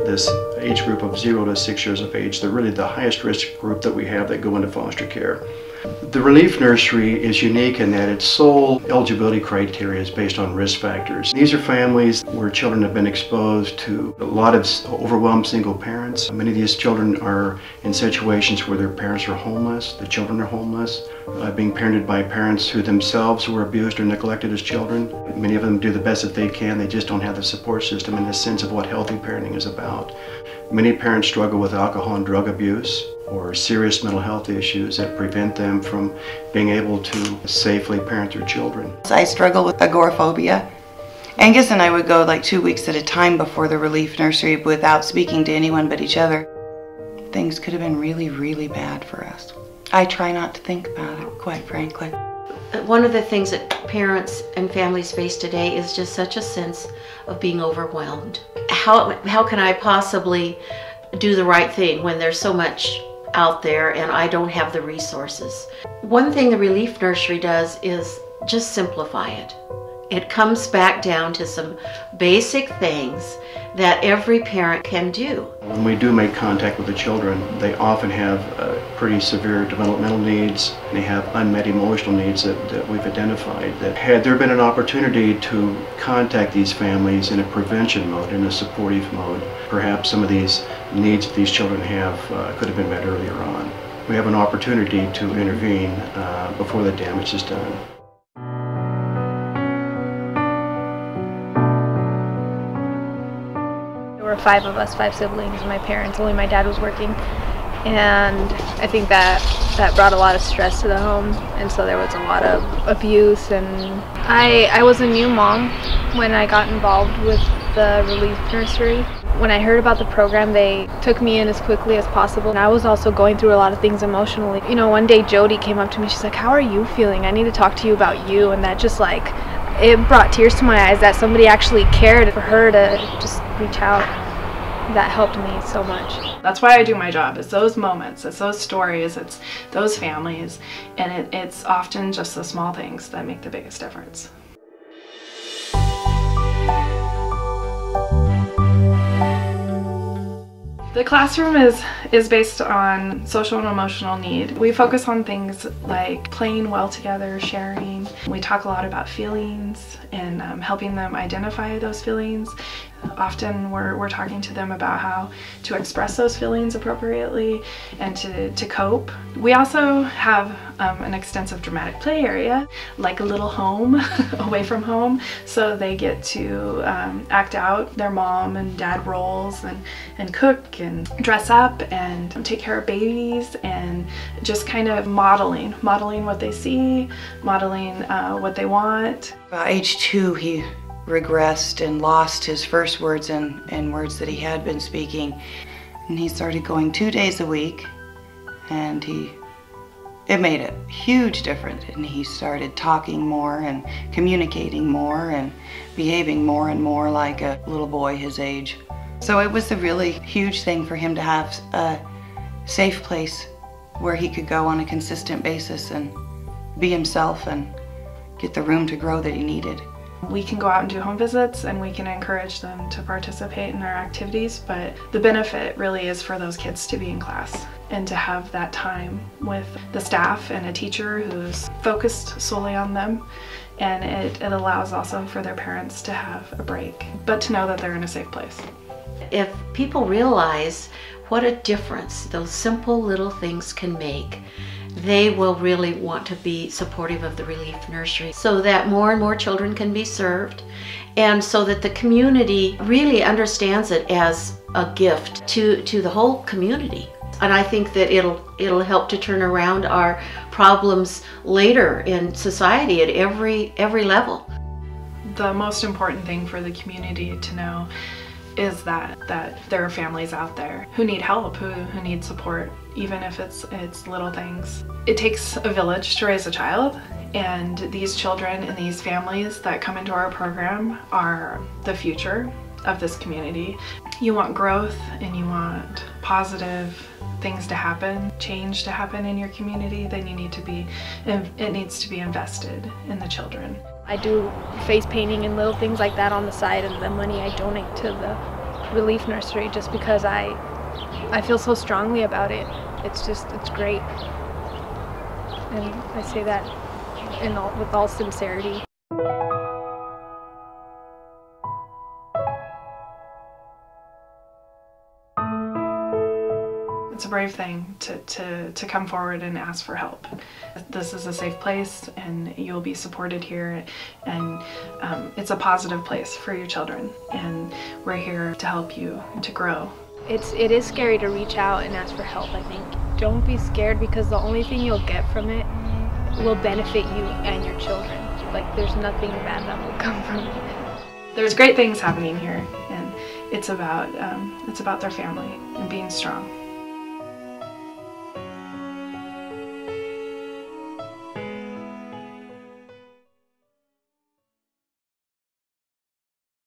this age group of 0 to 6 years of age. They're really the highest risk group that we have that go into foster care. The Relief Nursery is unique in that its sole eligibility criteria is based on risk factors. These are families where children have been exposed to a lot of overwhelmed single parents. Many of these children are in situations where their parents are homeless, the children are homeless, being parented by parents who themselves were abused or neglected as children. Many of them do the best that they can, they just don't have the support system and the sense of what healthy parenting is about. Many parents struggle with alcohol and drug abuse or serious mental health issues that prevent them from being able to safely parent their children. I struggle with agoraphobia. Angus and I would go like 2 weeks at a time before the Relief Nursery without speaking to anyone but each other. Things could have been really, really bad for us. I try not to think about it, quite frankly. One of the things that parents and families face today is just such a sense of being overwhelmed. How can I possibly do the right thing when there's so much out there and I don't have the resources? One thing the Relief Nursery does is just simplify it. It comes back down to some basic things that every parent can do. When we do make contact with the children, they often have pretty severe developmental needs. They have unmet emotional needs that we've identified. That had there been an opportunity to contact these families in a prevention mode, in a supportive mode, perhaps some of these needs that these children have could have been met earlier on. We have an opportunity to intervene before the damage is done. There were 5 of us, 5 siblings, and my parents. Only my dad was working, and I think that brought a lot of stress to the home, and so there was a lot of abuse. And I was a new mom when I got involved with the Relief Nursery. When I heard about the program, they took me in as quickly as possible, and I was also going through a lot of things emotionally. You know, one day Jody came up to me, she's like, "How are you feeling? I need to talk to you about you," and that just like, it brought tears to my eyes that somebody actually cared for her to just reach out. That helped me so much. That's why I do my job. It's those moments, it's those stories, it's those families, and it's often just the small things that make the biggest difference. The classroom is based on social and emotional need. We focus on things like playing well together, sharing. We talk a lot about feelings and helping them identify those feelings. Often we're talking to them about how to express those feelings appropriately and to cope. We also have an extensive dramatic play area, like a little home away from home, so they get to act out their mom and dad roles and cook and dress up and take care of babies, and just kind of modeling what they see, modeling what they want. By age 2, he regressed and lost his first words and words that he had been speaking. And he started going 2 days a week, and it made a huge difference. And he started talking more and communicating more and behaving more and more like a little boy his age. So it was a really huge thing for him to have a safe place where he could go on a consistent basis and be himself and get the room to grow that he needed. We can go out and do home visits and we can encourage them to participate in our activities, but the benefit really is for those kids to be in class and to have that time with the staff and a teacher who's focused solely on them, and it allows also for their parents to have a break, but to know that they're in a safe place. If people realize what a difference those simple little things can make, they will really want to be supportive of the Relief Nursery so that more and more children can be served, and so that the community really understands it as a gift to the whole community. And I think that it'll help to turn around our problems later in society at every level. The most important thing for the community to know is that there are families out there who need help, who need support, even if it's little things. It takes a village to raise a child, and these children and these families that come into our program are the future of this community. You want growth and you want positive things to happen, change to happen in your community, then it needs to be invested in the children. I do face painting and little things like that on the side, and the money I donate to the Relief Nursery just because I feel so strongly about it. It's great. And I say that with all sincerity. It's a brave thing to come forward and ask for help. This is a safe place and you'll be supported here, and it's a positive place for your children, and we're here to help you to grow. It is scary to reach out and ask for help, I think. Don't be scared, because the only thing you'll get from it will benefit you and your children. Like, there's nothing bad that will come from it. There's great things happening here, and it's about their family and being strong.